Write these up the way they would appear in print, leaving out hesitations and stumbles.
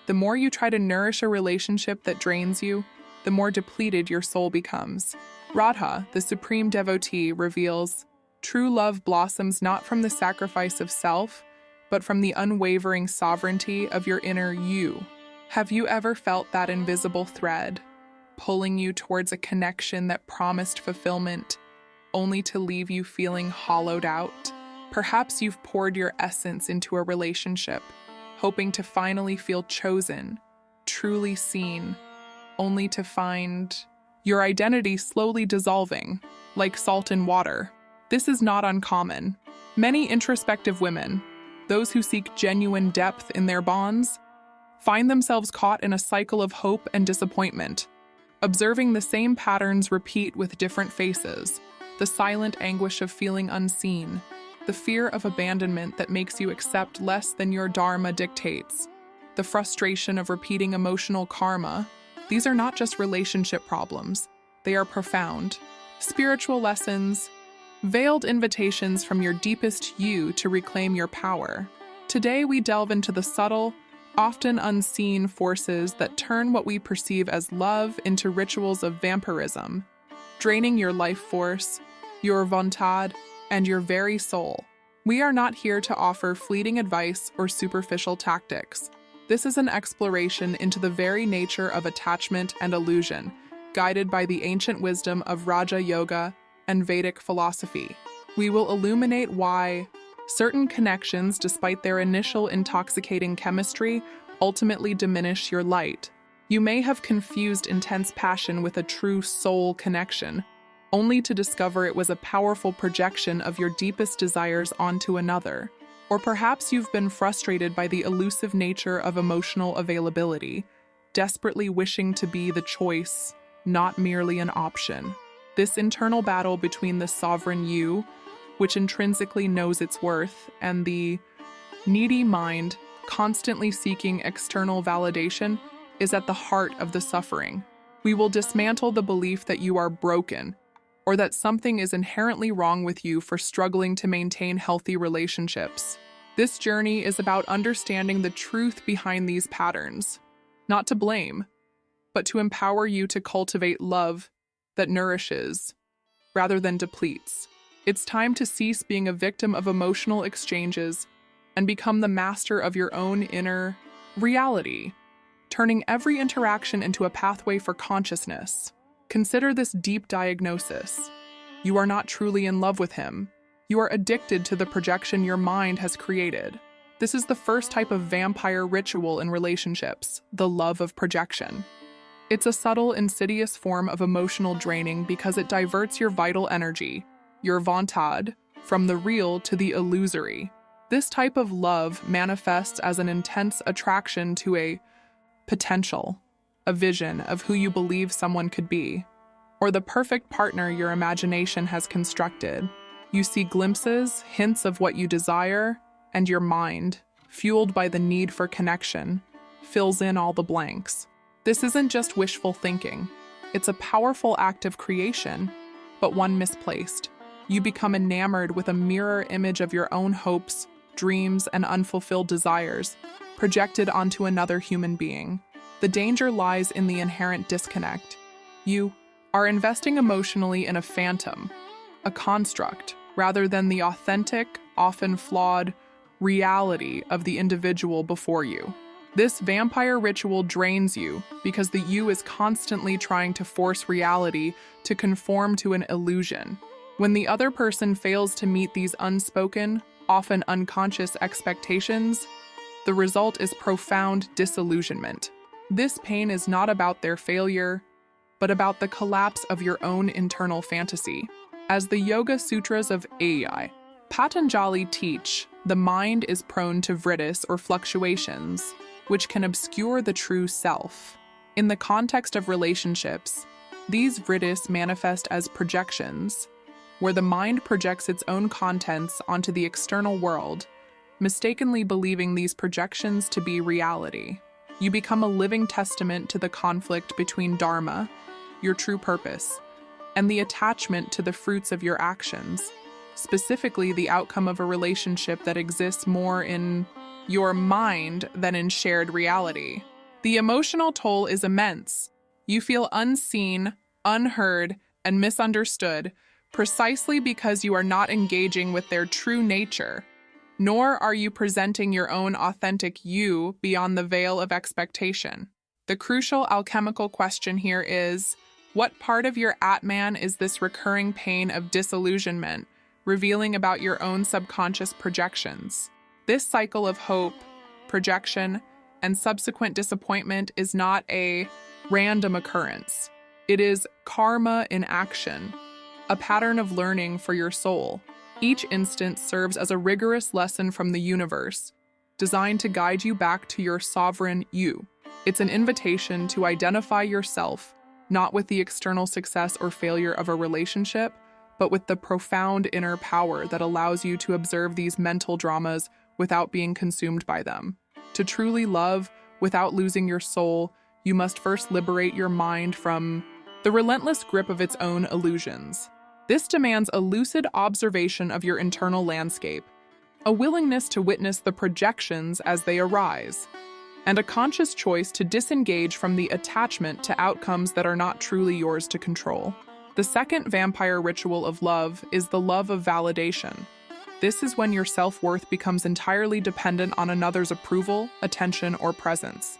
The more you try to nourish a relationship that drains you, the more depleted your soul becomes. Radha, the supreme devotee, reveals, true love blossoms not from the sacrifice of self, but from the unwavering sovereignty of your inner you. Have you ever felt that invisible thread, pulling you towards a connection that promised fulfillment, only to leave you feeling hollowed out? Perhaps you've poured your essence into a relationship, hoping to finally feel chosen, truly seen, only to find your identity slowly dissolving, like salt in water. This is not uncommon. Many introspective women, those who seek genuine depth in their bonds, find themselves caught in a cycle of hope and disappointment, observing the same patterns repeat with different faces, the silent anguish of feeling unseen, the fear of abandonment that makes you accept less than your dharma dictates, the frustration of repeating emotional karma. These are not just relationship problems, they are profound, spiritual lessons, veiled invitations from your deepest you to reclaim your power. Today we delve into the subtle, often unseen forces that turn what we perceive as love into rituals of vampirism, draining your life force, your vontad, and your very soul. We are not here to offer fleeting advice or superficial tactics. This is an exploration into the very nature of attachment and illusion, guided by the ancient wisdom of Raja Yoga and Vedic philosophy. We will illuminate why certain connections, despite their initial intoxicating chemistry, ultimately diminish your light. You may have confused intense passion with a true soul connection, only to discover it was a powerful projection of your deepest desires onto another. Or perhaps you've been frustrated by the elusive nature of emotional availability, desperately wishing to be the choice, not merely an option. This internal battle between the sovereign you, which intrinsically knows its worth, and the needy mind, constantly seeking external validation, is at the heart of the suffering. We will dismantle the belief that you are broken, or that something is inherently wrong with you for struggling to maintain healthy relationships. This journey is about understanding the truth behind these patterns, not to blame, but to empower you to cultivate love that nourishes rather than depletes. It's time to cease being a victim of emotional exchanges and become the master of your own inner reality, turning every interaction into a pathway for consciousness. Consider this deep diagnosis. You are not truly in love with him. You are addicted to the projection your mind has created. This is the first type of vampire ritual in relationships, the love of projection. It's a subtle, insidious form of emotional draining because it diverts your vital energy, your vontad, from the real to the illusory. This type of love manifests as an intense attraction to a potential, a vision of who you believe someone could be, or the perfect partner your imagination has constructed. You see glimpses, hints of what you desire, and your mind, fueled by the need for connection, fills in all the blanks. This isn't just wishful thinking. It's a powerful act of creation, but one misplaced. You become enamored with a mirror image of your own hopes, dreams, and unfulfilled desires, projected onto another human being. The danger lies in the inherent disconnect. You are investing emotionally in a phantom, a construct, rather than the authentic, often flawed, reality of the individual before you. This vampire ritual drains you because the you is constantly trying to force reality to conform to an illusion. When the other person fails to meet these unspoken, often unconscious expectations, the result is profound disillusionment. This pain is not about their failure, but about the collapse of your own internal fantasy. As the Yoga Sutras of AI, Patanjali teach, the mind is prone to vriddis or fluctuations, which can obscure the true self. In the context of relationships, these vriddis manifest as projections, where the mind projects its own contents onto the external world, mistakenly believing these projections to be reality. You become a living testament to the conflict between dharma, your true purpose, and the attachment to the fruits of your actions, specifically the outcome of a relationship that exists more in your mind than in shared reality. The emotional toll is immense. You feel unseen, unheard, and misunderstood precisely because you are not engaging with their true nature, nor are you presenting your own authentic you beyond the veil of expectation. The crucial alchemical question here is, what part of your Atman is this recurring pain of disillusionment, revealing about your own subconscious projections? This cycle of hope, projection, and subsequent disappointment is not a random occurrence. It is karma in action, a pattern of learning for your soul. Each instance serves as a rigorous lesson from the universe, designed to guide you back to your sovereign you. It's an invitation to identify yourself, not with the external success or failure of a relationship, but with the profound inner power that allows you to observe these mental dramas without being consumed by them. To truly love without losing your soul, you must first liberate your mind from the relentless grip of its own illusions. This demands a lucid observation of your internal landscape, a willingness to witness the projections as they arise, and a conscious choice to disengage from the attachment to outcomes that are not truly yours to control. The second vampire ritual of love is the love of validation. This is when your self-worth becomes entirely dependent on another's approval, attention, or presence.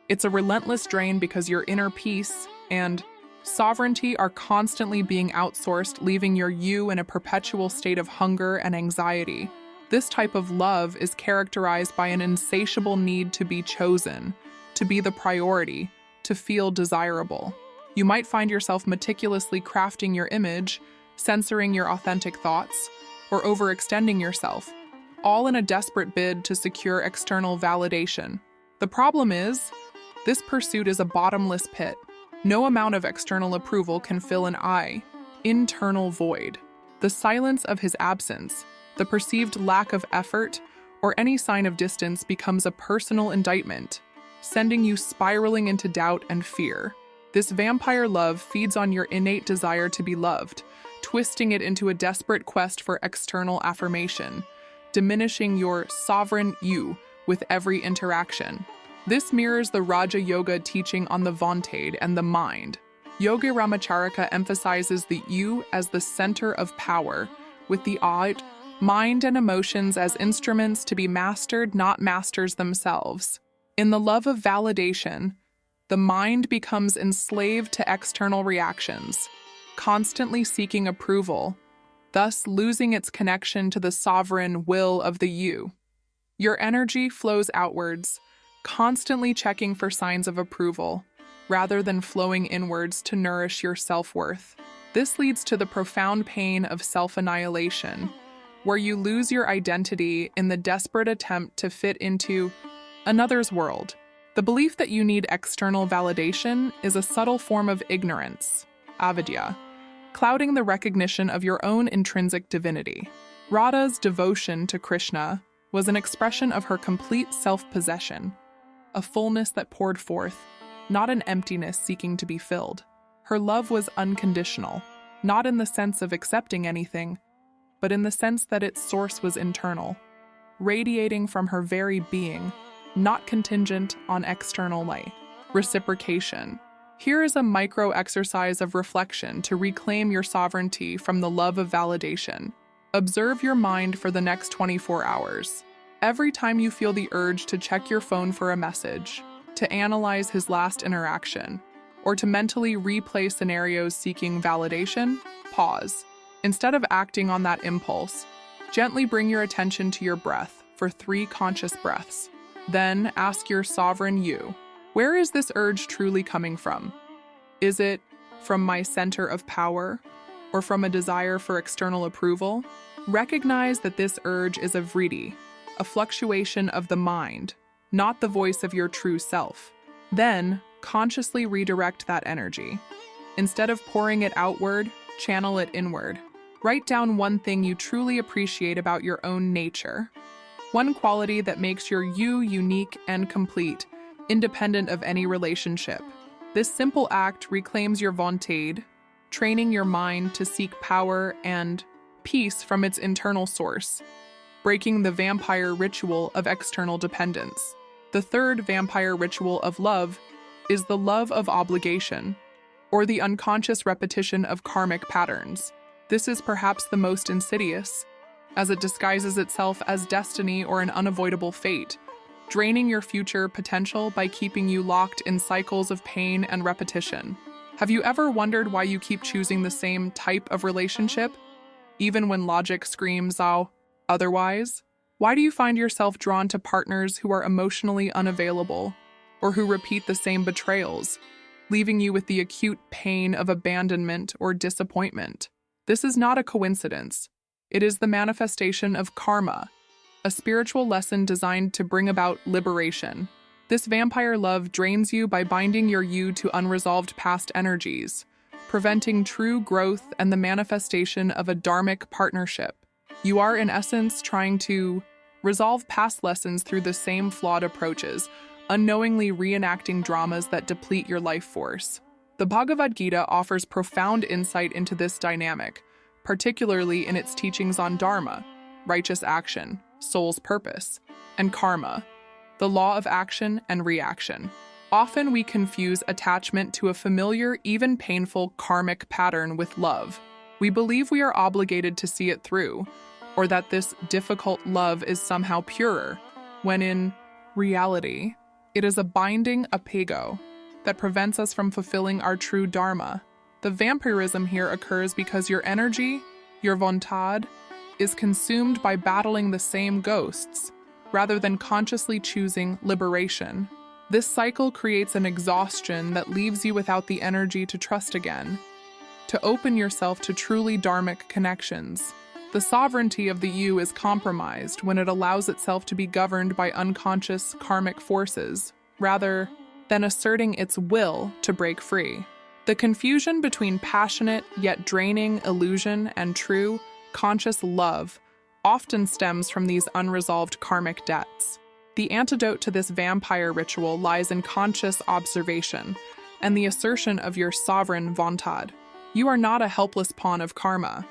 It's a relentless drain because your inner peace and sovereignty are constantly being outsourced, leaving your you in a perpetual state of hunger and anxiety. This type of love is characterized by an insatiable need to be chosen, to be the priority, to feel desirable. You might find yourself meticulously crafting your image, censoring your authentic thoughts, or overextending yourself, all in a desperate bid to secure external validation. The problem is, this pursuit is a bottomless pit. No amount of external approval can fill an internal void. The silence of his absence, the perceived lack of effort, or any sign of distance becomes a personal indictment, sending you spiraling into doubt and fear. This vampire love feeds on your innate desire to be loved, twisting it into a desperate quest for external affirmation, diminishing your sovereign you with every interaction. This mirrors the Raja Yoga teaching on the vantade and the mind. Yogi Ramacharaka emphasizes the you as the center of power, with the mind and emotions as instruments to be mastered, not masters themselves. In the love of validation, the mind becomes enslaved to external reactions, constantly seeking approval, thus losing its connection to the sovereign will of the you. Your energy flows outwards, constantly checking for signs of approval, rather than flowing inwards to nourish your self-worth. This leads to the profound pain of self-annihilation, where you lose your identity in the desperate attempt to fit into another's world. The belief that you need external validation is a subtle form of ignorance, avidya, clouding the recognition of your own intrinsic divinity. Radha's devotion to Krishna was an expression of her complete self-possession, a fullness that poured forth, not an emptiness seeking to be filled. Her love was unconditional, not in the sense of accepting anything, but in the sense that its source was internal, radiating from her very being, not contingent on external light. Reciprocation. Here is a micro exercise of reflection to reclaim your sovereignty from the love of validation. Observe your mind for the next 24 hours. Every time you feel the urge to check your phone for a message, to analyze his last interaction, or to mentally replay scenarios seeking validation, pause. Instead of acting on that impulse, gently bring your attention to your breath for 3 conscious breaths. Then ask your sovereign you, where is this urge truly coming from? Is it from my center of power, or from a desire for external approval? Recognize that this urge is a vritti, a fluctuation of the mind, not the voice of your true self. Then, consciously redirect that energy. Instead of pouring it outward, channel it inward. Write down one thing you truly appreciate about your own nature. One quality that makes your you unique and complete, independent of any relationship. This simple act reclaims your vantade, training your mind to seek power and peace from its internal source, breaking the vampire ritual of external dependence. The third vampire ritual of love is the love of obligation, or the unconscious repetition of karmic patterns. This is perhaps the most insidious, as it disguises itself as destiny or an unavoidable fate, draining your future potential by keeping you locked in cycles of pain and repetition. Have you ever wondered why you keep choosing the same type of relationship, even when logic screams out otherwise? Why do you find yourself drawn to partners who are emotionally unavailable, or who repeat the same betrayals, leaving you with the acute pain of abandonment or disappointment? This is not a coincidence. It is the manifestation of karma, a spiritual lesson designed to bring about liberation. This vampire love drains you by binding your you to unresolved past energies, preventing true growth and the manifestation of a dharmic partnership. You are, in essence, trying to resolve past lessons through the same flawed approaches, unknowingly reenacting dramas that deplete your life force. The Bhagavad Gita offers profound insight into this dynamic, particularly in its teachings on dharma, righteous action, soul's purpose, and karma, the law of action and reaction. Often we confuse attachment to a familiar, even painful karmic pattern with love. We believe we are obligated to see it through, or that this difficult love is somehow purer, when in reality, it is a binding apego that prevents us from fulfilling our true dharma. The vampirism here occurs because your energy, your vontad, is consumed by battling the same ghosts, rather than consciously choosing liberation. This cycle creates an exhaustion that leaves you without the energy to trust again, to open yourself to truly dharmic connections. The sovereignty of the you is compromised when it allows itself to be governed by unconscious karmic forces, rather than asserting its will to break free. The confusion between passionate yet draining illusion and true, conscious love often stems from these unresolved karmic debts. The antidote to this vampire ritual lies in conscious observation and the assertion of your sovereign vontad. You are not a helpless pawn of karma.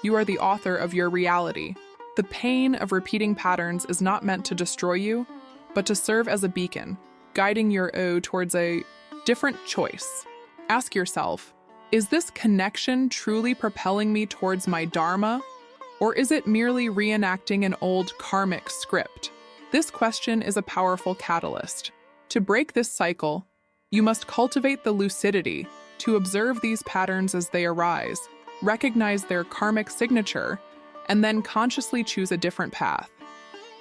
You are the author of your reality. The pain of repeating patterns is not meant to destroy you, but to serve as a beacon, guiding your O towards a different choice. Ask yourself, is this connection truly propelling me towards my dharma, or is it merely reenacting an old karmic script? This question is a powerful catalyst. To break this cycle, you must cultivate the lucidity to observe these patterns as they arise, recognize their karmic signature, and then consciously choose a different path.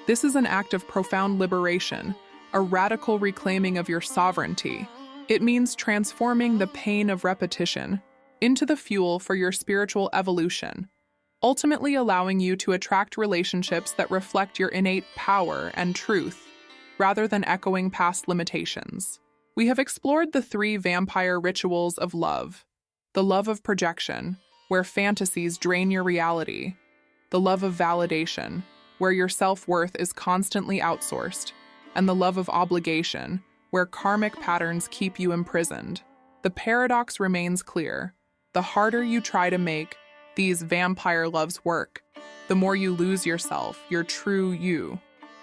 This is an act of profound liberation, a radical reclaiming of your sovereignty. It means transforming the pain of repetition into the fuel for your spiritual evolution, ultimately allowing you to attract relationships that reflect your innate power and truth, rather than echoing past limitations. We have explored the 3 vampire rituals of love: the love of projection, where fantasies drain your reality; the love of validation, where your self-worth is constantly outsourced; and the love of obligation, where karmic patterns keep you imprisoned. The paradox remains clear. The harder you try to make these vampire loves work, the more you lose yourself, your true you.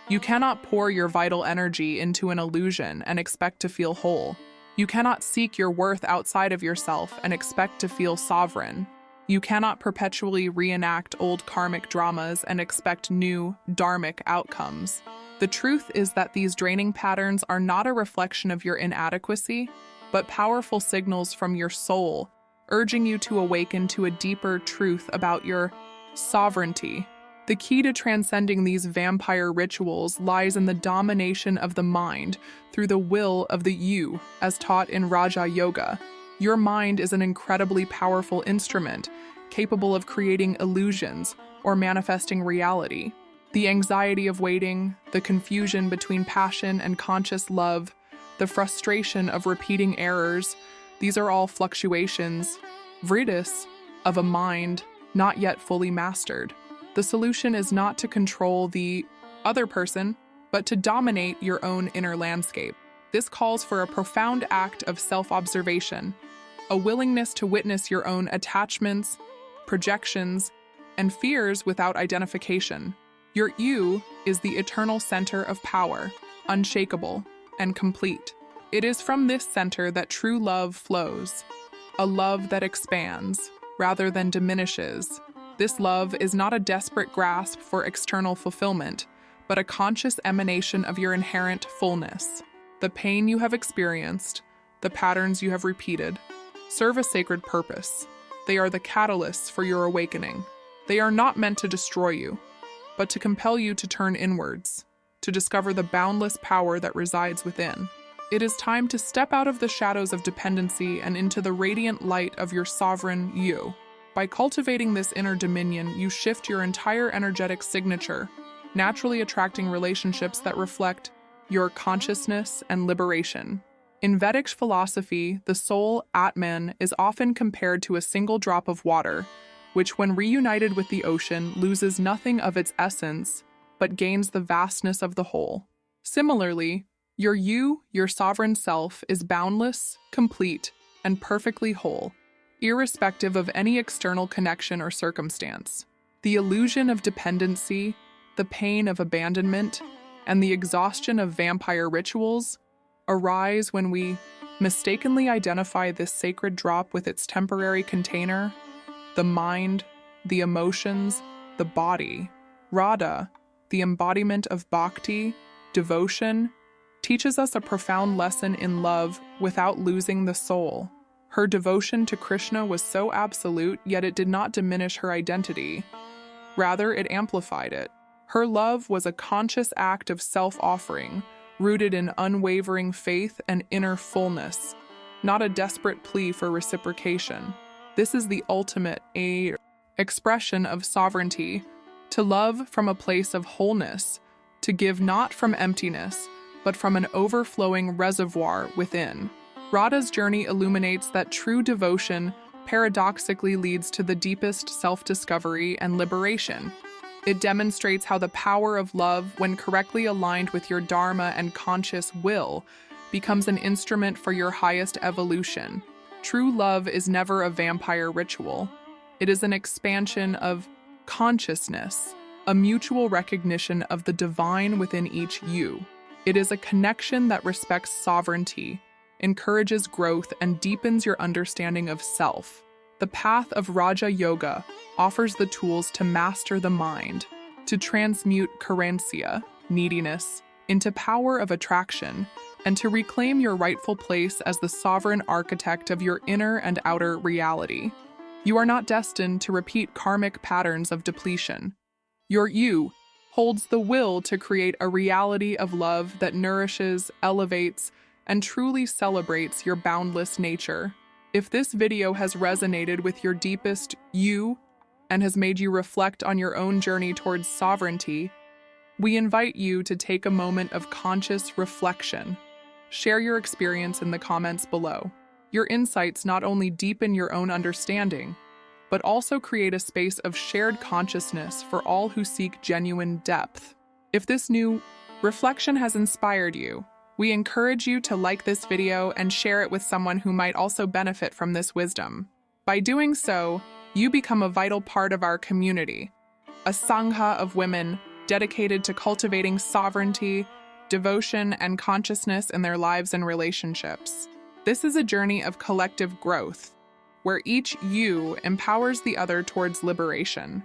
You cannot pour your vital energy into an illusion and expect to feel whole. You cannot seek your worth outside of yourself and expect to feel sovereign. You cannot perpetually reenact old karmic dramas and expect new, dharmic outcomes. The truth is that these draining patterns are not a reflection of your inadequacy, but powerful signals from your soul, urging you to awaken to a deeper truth about your sovereignty. The key to transcending these vampire rituals lies in the domination of the mind through the will of the you, as taught in Raja Yoga. Your mind is an incredibly powerful instrument, capable of creating illusions or manifesting reality. The anxiety of waiting, the confusion between passion and conscious love, the frustration of repeating errors, these are all fluctuations, vriddhis, of a mind not yet fully mastered. The solution is not to control the other person, but to dominate your own inner landscape. This calls for a profound act of self-observation, a willingness to witness your own attachments, projections, and fears without identification. Your you is the eternal center of power, unshakable, and complete. It is from this center that true love flows, a love that expands rather than diminishes. This love is not a desperate grasp for external fulfillment, but a conscious emanation of your inherent fullness. The pain you have experienced, the patterns you have repeated, serve a sacred purpose. They are the catalysts for your awakening. They are not meant to destroy you, but to compel you to turn inwards, to discover the boundless power that resides within. It is time to step out of the shadows of dependency and into the radiant light of your sovereign you. By cultivating this inner dominion, you shift your entire energetic signature, naturally attracting relationships that reflect your consciousness and liberation. In Vedic philosophy, the soul, Atman, is often compared to a single drop of water, which when reunited with the ocean loses nothing of its essence, but gains the vastness of the whole. Similarly, your sovereign self, is boundless, complete, and perfectly whole, irrespective of any external connection or circumstance. The illusion of dependency, the pain of abandonment, and the exhaustion of vampire rituals arise when we mistakenly identify this sacred drop with its temporary container, the mind, the emotions, the body. Radha, the embodiment of bhakti, devotion, teaches us a profound lesson in love without losing the soul. Her devotion to Krishna was so absolute, yet it did not diminish her identity. Rather, it amplified it. Her love was a conscious act of self-offering, rooted in unwavering faith and inner fullness, not a desperate plea for reciprocation. This is the ultimate expression of sovereignty, to love from a place of wholeness, to give not from emptiness, but from an overflowing reservoir within. Radha's journey illuminates that true devotion paradoxically leads to the deepest self-discovery and liberation. It demonstrates how the power of love, when correctly aligned with your dharma and conscious will, becomes an instrument for your highest evolution. True love is never a vampire ritual. It is an expansion of consciousness, a mutual recognition of the divine within each you. It is a connection that respects sovereignty, encourages growth, and deepens your understanding of self. The path of Raja Yoga offers the tools to master the mind, to transmute carencia, neediness, into power of attraction, and to reclaim your rightful place as the sovereign architect of your inner and outer reality. You are not destined to repeat karmic patterns of depletion. Your you holds the will to create a reality of love that nourishes, elevates, and truly celebrates your boundless nature. If this video has resonated with your deepest you and has made you reflect on your own journey towards sovereignty, we invite you to take a moment of conscious reflection. Share your experience in the comments below. Your insights not only deepen your own understanding, but also create a space of shared consciousness for all who seek genuine depth. If this new reflection has inspired you, we encourage you to like this video and share it with someone who might also benefit from this wisdom. By doing so, you become a vital part of our community, a sangha of women dedicated to cultivating sovereignty, devotion, and consciousness in their lives and relationships. This is a journey of collective growth, where each you empowers the other towards liberation.